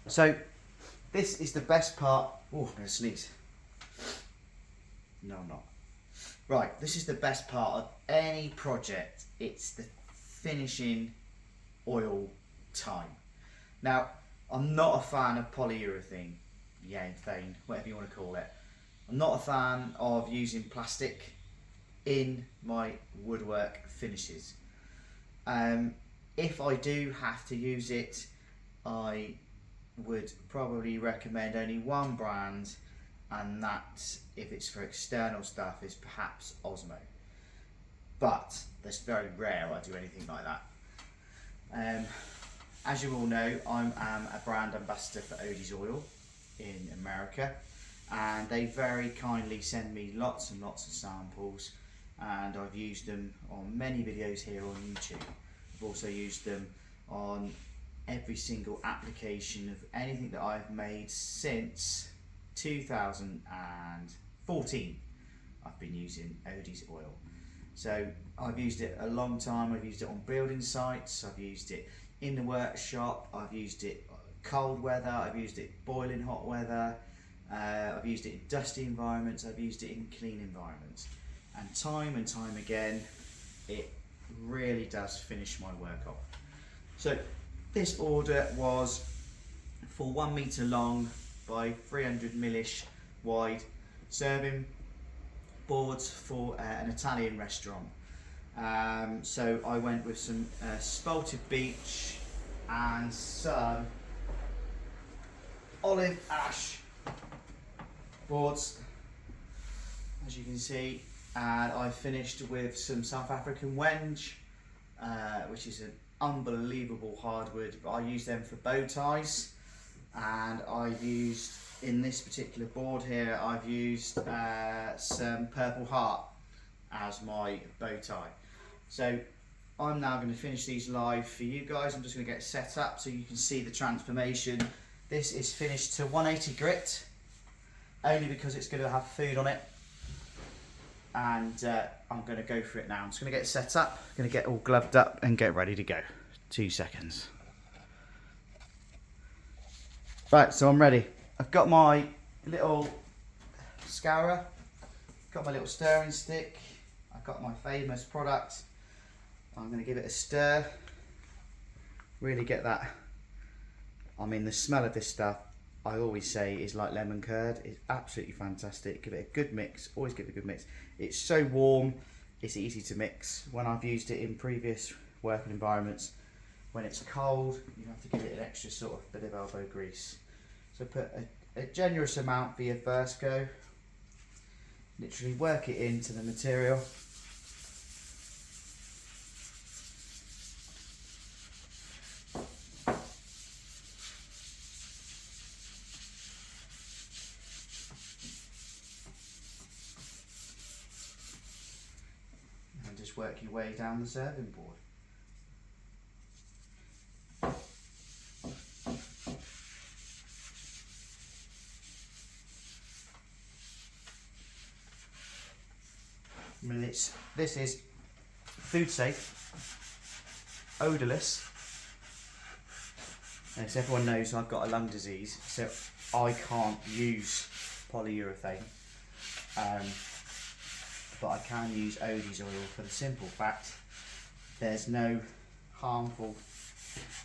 So this is the best part. Oh, I'm going to sneeze. No, I'm not. Right, this is the best part of any project. It's the finishing oil time. Now, I'm not a fan of polyurethane, whatever you want to call it. I'm not a fan of using plastic in my woodwork finishes. If I do have to use it, I would probably recommend only one brand, and that, if it's for external stuff, is perhaps Osmo. But that's very rare I do anything like that. As you all know, I am a brand ambassador for Odie's oil in America, and they very kindly send me lots and lots of samples, and I've used them on many videos here on YouTube. I've also used them on every single application of anything that I've made since 2014. I've been using Odie's oil. So I've used it a long time. I've used it on building sites, I've used it in the workshop, I've used it cold weather, I've used it boiling hot weather, I've used it in dusty environments, I've used it in clean environments. And time again, it really does finish my work off. So this order was for 1 metre long by 300 millish wide, serving boards for an Italian restaurant. So I went with some Spalted Beech and some olive ash boards, as you can see, and I finished with some South African wenge, which is an unbelievable hardwood, but I use them for bow ties, and I've used, in this particular board here, I've used some Purple Heart as my bow tie. So I'm now going to finish these live for you guys. I'm just going to get set up so you can see the transformation. This is finished to 180 grit, only because it's going to have food on it, and I'm going to go for it now. I'm just going to get set up, going to get all gloved up and get ready to go. 2 seconds. Right, so I'm ready. I've got my little scourer, got my little stirring stick, I've got my famous product. I'm going to give it a stir, really get that. I mean, the smell of this stuff, I always say, is like lemon curd. It's absolutely fantastic. Give it a good mix, always give it a good mix. It's so warm, it's easy to mix. When I've used it in previous working environments, when it's cold, you have to give it an extra sort of bit of elbow grease. So put a generous amount for your first go. Literally work it into the material. And just work your way down the serving board. I mean, this is food safe, odourless, and as everyone knows, I've got a lung disease, so I can't use polyurethane, but I can use Odie's oil for the simple fact there's no harmful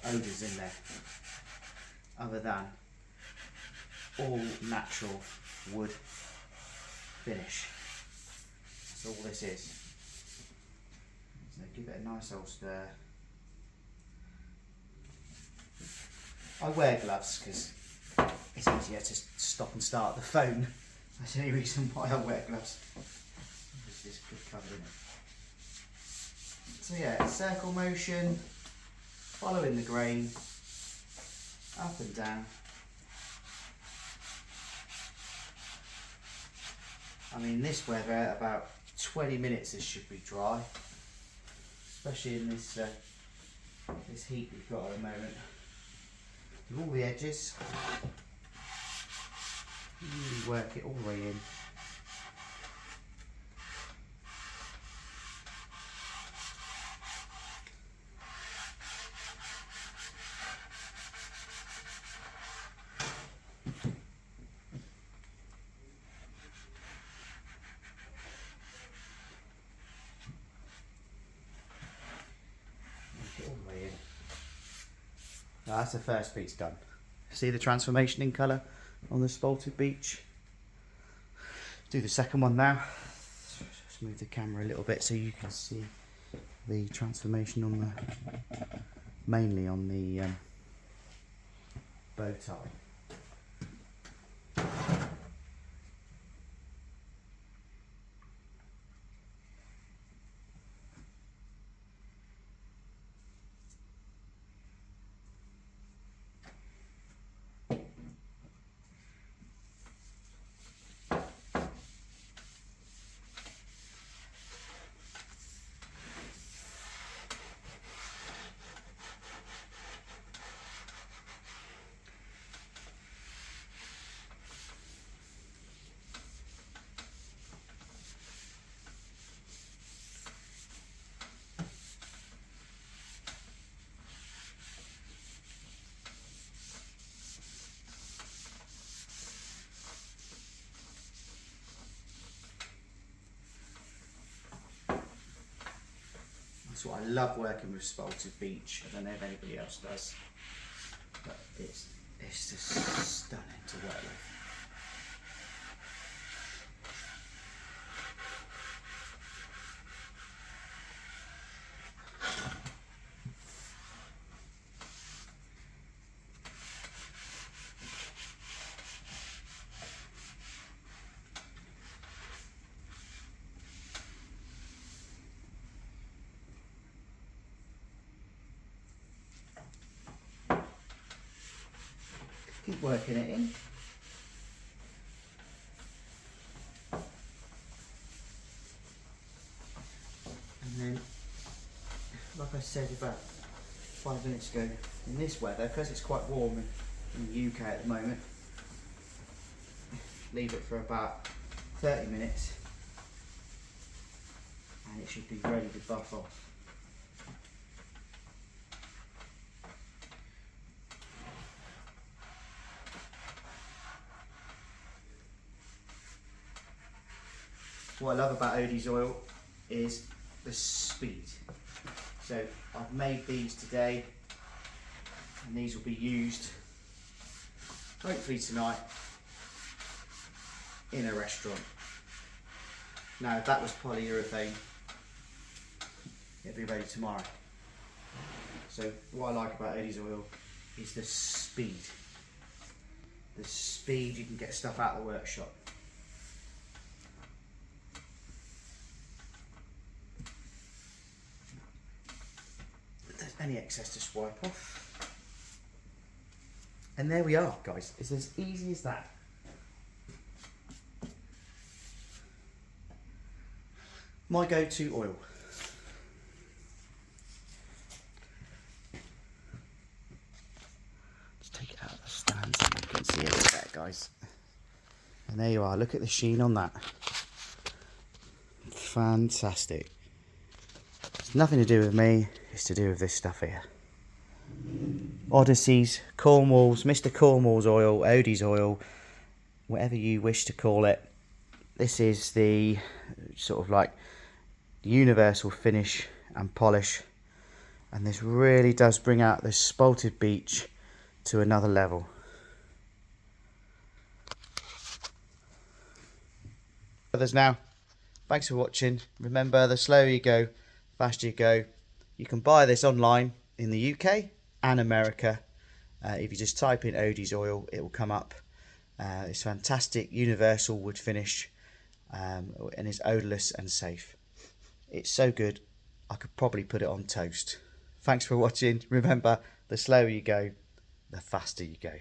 odours in there, other than all natural wood finish. That's all this is. So give it a nice old stir. I wear gloves because it's easier to stop and start the phone. That's the only reason why I wear gloves. There's this good covered in it. So yeah, circle motion, following the grain, up and down. I mean, this weather, about 20 minutes this should be dry, especially in this this heat we've got at the moment. With all the edges, really work it all the way in. That's the first piece done. See the transformation in colour on the Spalted Beech? Do the second one now. Just move the camera a little bit so you can see the transformation on the, mainly on the bow tie. That's what I love working with Spalted Beech. I don't know if anybody else does, but it's just stunning to work with. Keep working it in. And then, like I said about 5 minutes ago, in this weather, because it's quite warm in the UK at the moment, leave it for about 30 minutes and it should be ready to buff off. What I love about Odie's oil is the speed. So I've made these today and these will be used hopefully tonight in a restaurant. Now if that was polyurethane, it'd be ready tomorrow. So what I like about Odie's oil is the speed. The speed you can get stuff out of the workshop. Any excess to swipe off, and there we are, guys. It's as easy as that. My go-to oil. Just take it out of the stand so you can see it a bit better, guys. And there you are. Look at the sheen on that. Fantastic. It's nothing to do with me, it's to do with this stuff here. Odyssey's, Cornwall's, Mr. Cornwall's oil, Odie's oil, whatever you wish to call it. This is the sort of like universal finish and polish, and this really does bring out the Spalted Beech to another level. Others now, thanks for watching. Remember, the slower you go, faster you go. You can buy this online in the UK and America. If you just type in Odie's oil, it will come up. It's fantastic universal wood finish, and it's odorless and safe. It's so good I could probably put it on toast. Thanks for watching. Remember, the slower you go, the faster you go.